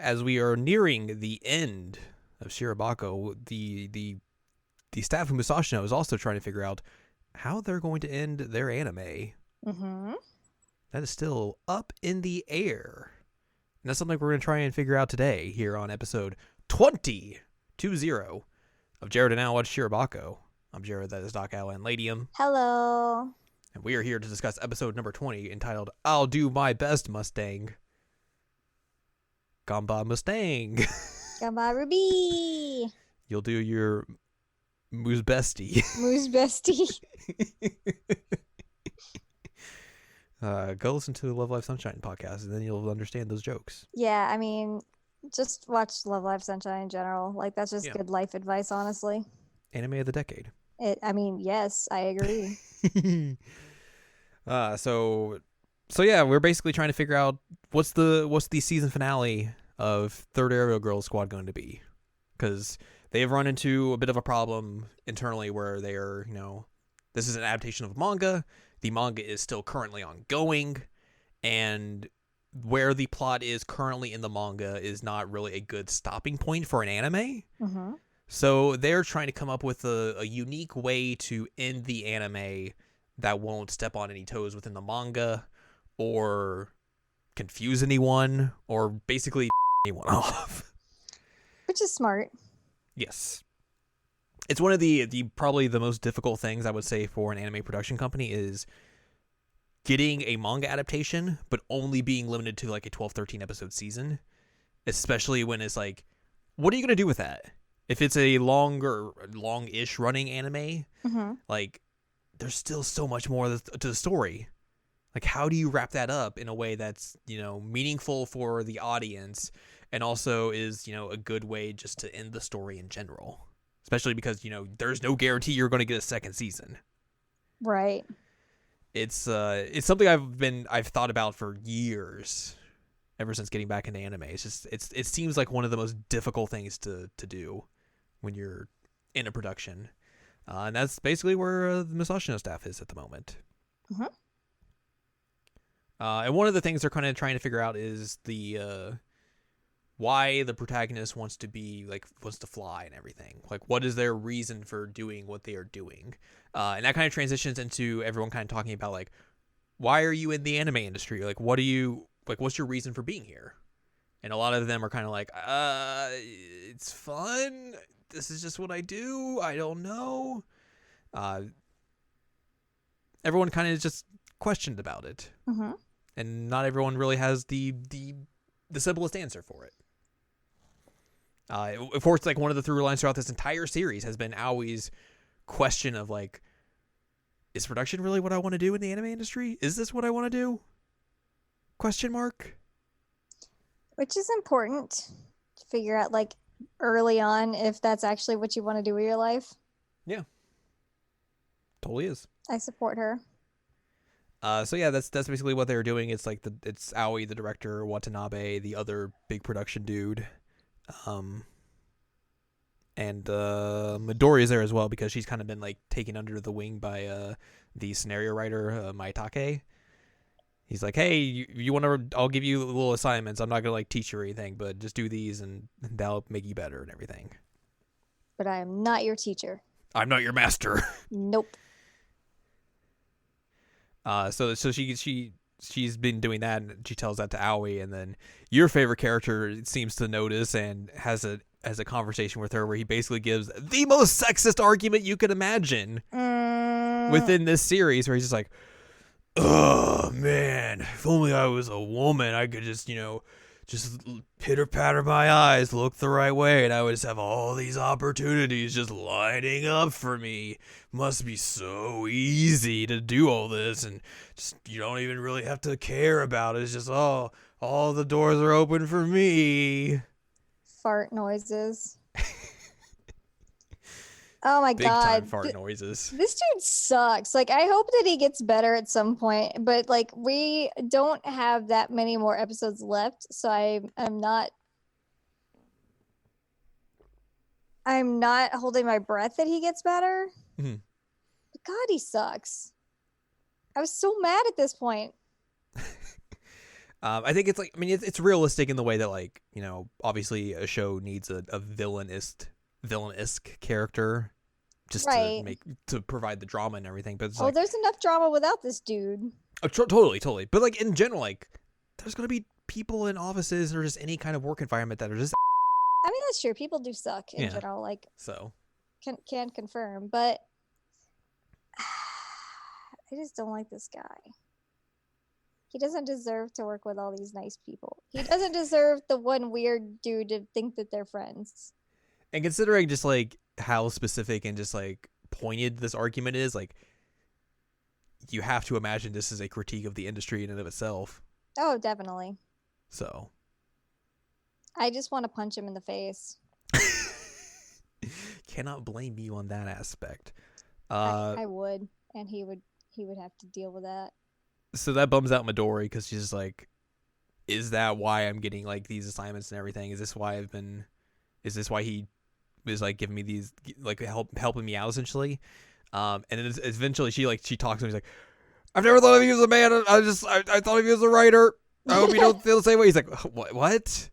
as we are nearing the end of SHIROBAKO, the staff of Musashino is also trying to figure out how they're going to end their anime. Mm-hmm. That is still up in the air. And that's something we're going to try and figure out today here on episode 20 of Jared and Al Watch SHIROBAKO. I'm Jared, that is Doc Al and Ladium. Hello. And we are here to discuss episode number 20 entitled I'll Do My Best, Mustang. Gamba Mustang. Gamba Ruby. You'll do your moose bestie. Moose bestie. Go listen to the Love Life Sunshine podcast and then you'll understand those jokes. Yeah, I mean, just watch Love Life Sunshine in general. Like, that's just good life advice, honestly. Anime of the decade. Yes, I agree. So yeah, we're basically trying to figure out what's the season finale of Third Aerial Girl Squad going to be, because they have run into a bit of a problem internally where they are, this is an adaptation of manga. The manga is still currently ongoing, and where the plot is currently in the manga is not really a good stopping point for an anime. Mm-hmm. So they're trying to come up with a unique way to end the anime that won't step on any toes within the manga or confuse anyone or basically anyone off. Which is smart. Yes. It's one of the probably the most difficult things I would say for an anime production company is getting a manga adaptation, but only being limited to like a 12, 13 episode season, especially when it's like, what are you going to do with that? If it's a long-ish running anime, Mm-hmm. like, there's still so much more to the story. Like, how do you wrap that up in a way that's, meaningful for the audience and also is, a good way just to end the story in general? Especially because, there's no guarantee you're going to get a second season. Right. It's something I've thought about for years, ever since getting back into anime. It's just, it seems like one of the most difficult things to do when you're in a production. And that's basically where the Musashino staff is at the moment. Mm-hmm. And one of the things they're kind of trying to figure out is the why the protagonist wants to fly and everything. Like, what is their reason for doing what they are doing? And that kind of transitions into everyone kind of talking about, like, why are you in the anime industry? Like, what's your reason for being here? And a lot of them are kind of like, it's fun. This is just what I do. I don't know. Everyone kind of just questioned about it. Mm-hmm. And not everyone really has the simplest answer for it. Of course, like, one of the through lines throughout this entire series has been Aoi's question of, like, is production really what I want to do in the anime industry? Is this what I want to do? Question mark. Which is important to figure out, like, early on if that's actually what you want to do with your life. Yeah. Totally is. I support her. So yeah, that's basically what they were doing. It's like it's Aoi, the director, Watanabe, the other big production dude, and Midori is there as well because she's kind of been like taken under the wing by the scenario writer Maitake. He's like, hey, you want to? I'll give you little assignments. I'm not gonna like teach you or anything, but just do these and that'll make you better and everything. But I am not your teacher. I'm not your master. Nope. So she's been doing that, and she tells that to Aoi, and then your favorite character seems to notice and has a conversation with her where he basically gives the most sexist argument you could imagine within this series, where he's just like, oh man, if only I was a woman, I could just just pitter patter my eyes, look the right way, and I would just have all these opportunities just lining up for me. Must be so easy to do all this, and just you don't even really have to care about it. It's just all the doors are open for me. Fart noises. Oh my Big god. time fart noises. This dude sucks. Like, I hope that he gets better at some point, but like, we don't have that many more episodes left, so I'm not holding my breath that he gets better. Mm-hmm. But God, he sucks. I was so mad at this point. I think it's like, I mean, it's realistic in the way that, like, you know, obviously a show needs a villainous character just Right. to provide the drama and everything. But it's Oh, like, there's enough drama without this dude. totally. But like in general, like there's gonna be people in offices or just any kind of work environment that are just I mean, that's true. People do suck in general. Like, so. can confirm, but I just don't like this guy. He doesn't deserve to work with all these nice people. He doesn't deserve the one weird dude to think that they're friends. And considering just like how specific and just like pointed this argument is, like you have to imagine this is a critique of the industry in and of itself. Oh, definitely. So I just want to punch him in the face. Cannot blame you on that aspect. I would, and he would have to deal with that. So that bums out Midori because she's just like, is that why I'm getting like these assignments and everything? Is this why he is like giving me these, like helping me out essentially? And then eventually she talks to him. He's like, I've never thought of you as a man. I thought of you as a writer. I hope you don't feel the same way. He's like, what?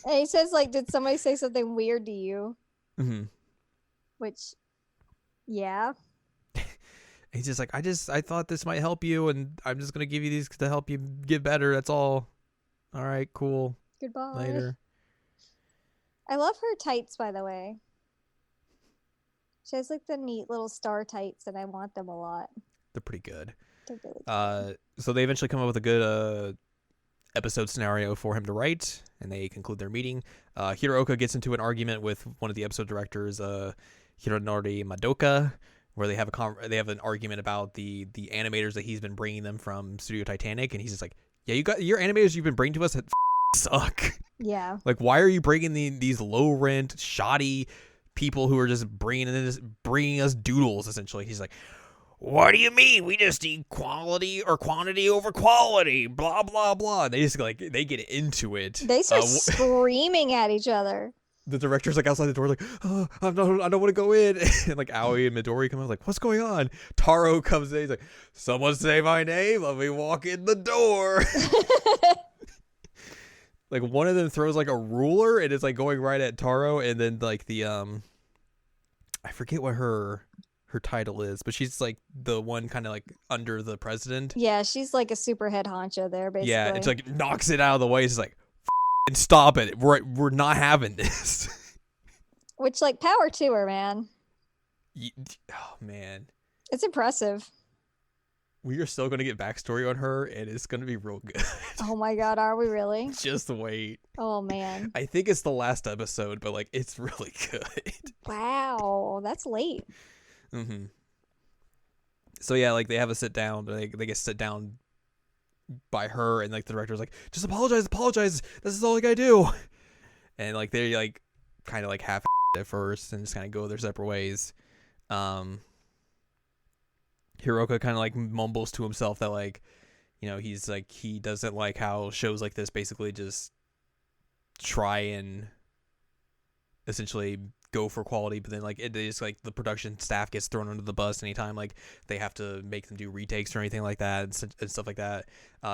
And he says, like, did somebody say something weird to you? Mm-hmm. Which, yeah. He's just like, I thought this might help you, and I'm just gonna give you these to help you get better. That's all. All right, cool. Goodbye. Later. I love her tights, by the way. She has like the neat little star tights, and I want them a lot. They're pretty good. They're really good. So they eventually come up with a good episode scenario for him to write, and they conclude their meeting. Hiroka gets into an argument with one of the episode directors, Hironori Madoka, where they have an argument about the animators that he's been bringing them from Studio Titanic, and he's just like, yeah, you got your animators you've been bringing to us that suck. Yeah. Like, why are you bringing these low rent, shoddy people who are just bringing us doodles essentially? He's like, what do you mean? We just need quality or quantity over quality, blah blah blah. They just like they get into it. They start screaming at each other. The director's like outside the door, like, oh, I don't want to go in. And like Aoi and Midori come in, like, what's going on? Taro comes in, he's like, someone say my name, let me walk in the door. Like one of them throws like a ruler and it's like going right at Taro, and then like the I forget what her title is, but she's like the one kind of like under the president. Yeah, she's like a super head honcho there, basically. Yeah, it's like knocks it out of the way. It's like, and stop it. We're not having this. Which, like, power to her, man. Oh man, it's impressive. We are still gonna get backstory on her, and it's gonna be real good. Oh my god, are we really? Just wait. Oh man. I think it's the last episode, but like it's really good. Wow, that's late. Mm-hmm. So yeah, like they have a sit down. They get sit down by her, and like the director's like, just apologize. This is all I gotta do. And like they like kind of like half at first, and just kind of go their separate ways. Hiroka kind of like mumbles to himself that like, you know, he's like he doesn't like how shows like this basically just try and essentially go for quality, but then like it is like the production staff gets thrown under the bus anytime like they have to make them do retakes or anything like that and stuff like that.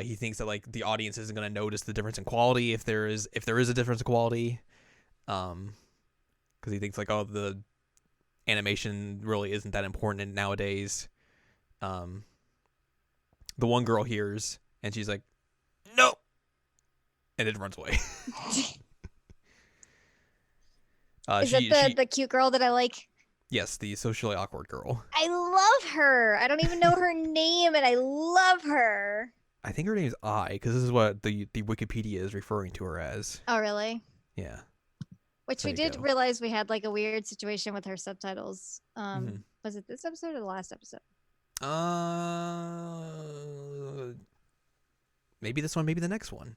He thinks that like the audience isn't going to notice the difference in quality if there is a difference in quality, because he thinks like, oh, the animation really isn't that important nowadays. The one girl hears and she's like, no, and it runs away. Is it the cute girl that I like? Yes, the socially awkward girl. I love her. I don't even know her name, and I love her. I think her name's Ai, because this is what the Wikipedia is referring to her as. Oh, really? Yeah. Which we did realize we had like a weird situation with her subtitles. Was it this episode or the last episode? Maybe this one, maybe the next one.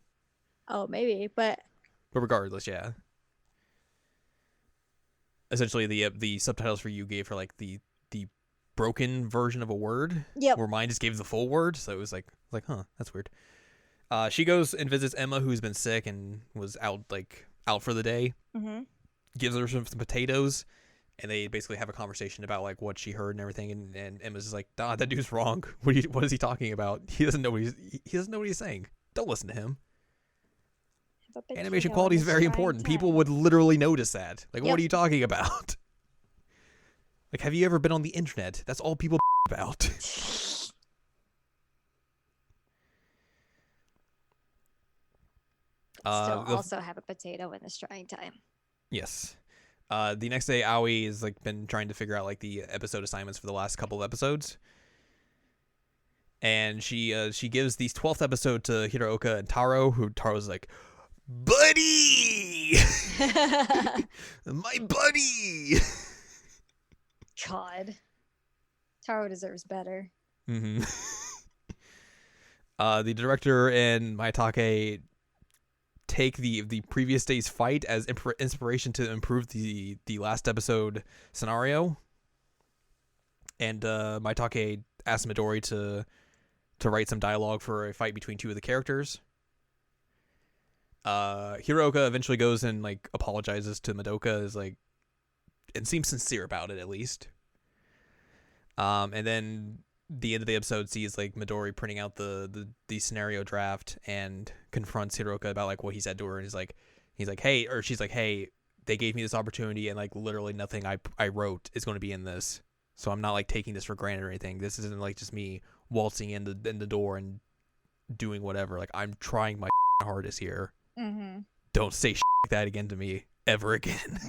Oh, maybe, but regardless, yeah. Essentially, the subtitles for you gave her like the broken version of a word. Yep. Where mine just gave the full word, so it was like, huh, that's weird. She goes and visits Emma, who's been sick and was out for the day. Mm-hmm. Gives her some potatoes, and they basically have a conversation about like what she heard and everything, and Emma's just like, "Nah, that dude's wrong. What is he talking about? He doesn't know he doesn't know what he's saying. Don't listen to him." Have a Animation potato quality in is this very trying important. People time. would literally notice that. Like, Yep. what are you talking about? Like, have you ever been on the internet? That's all people about. Still also have a potato in this trying time. Yes. The next day, Aoi has like been trying to figure out like the episode assignments for the last couple of episodes, and she gives the 12th episode to Hirooka and Taro, who Taro's like, "Buddy, my buddy." God. Taro deserves better. Mm-hmm. The director and Maitake take the previous day's fight as inspiration to improve the last episode scenario, and Maitake asks Midori to write some dialogue for a fight between two of the characters. Hirooka eventually goes and like apologizes to Madoka, is like, and seems sincere about it at least. And then the end of the episode sees like Midori printing out the scenario draft and confronts Hirooka about like what he said to her, and he's like, "Hey," or she's like, "Hey, they gave me this opportunity, and like literally nothing I wrote is going to be in this, so I'm not like taking this for granted or anything. This isn't like just me waltzing in the door and doing whatever. Like, I'm trying my hardest here. Mm-hmm. Don't say like that again to me ever again."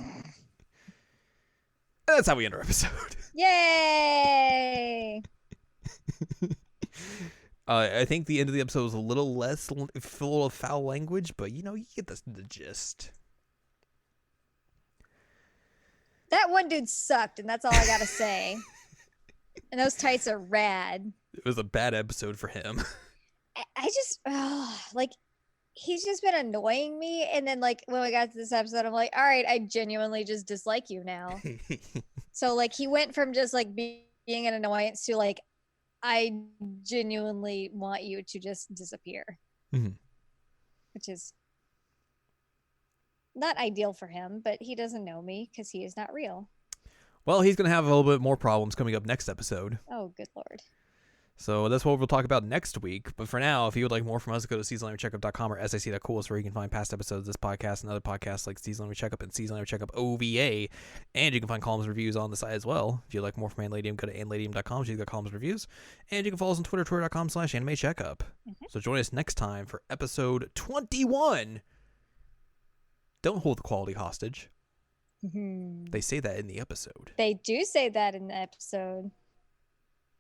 And that's how we end our episode. Yay! I think the end of the episode was a little less full of foul language, but you get the gist. That one dude sucked, and that's all I gotta say. And those tights are rad. It was a bad episode for him. I just like, he's just been annoying me, and then like when we got to this episode, I'm like, all right, I genuinely just dislike you now. So like he went from just like being an annoyance to like, I genuinely want you to just disappear. Mm-hmm. Which is not ideal for him, but he doesn't know me because he is not real. Well, he's going to have a little bit more problems coming up next episode. Oh, good Lord. So that's what we'll talk about next week. But for now, if you would like more from us, go to seasonlanguagecheckup.com or sic.cool, where you can find past episodes of this podcast and other podcasts like Season Language Checkup and Season Language Checkup OVA. And you can find columns and reviews on the site as well. If you'd like more from Anladium, go to anladium.com. She's got columns and reviews. And you can follow us on Twitter, twitter.com/animecheckup. Mm-hmm. So join us next time for episode 21. Don't hold the quality hostage. Mm-hmm. They say that in the episode. They do say that in the episode.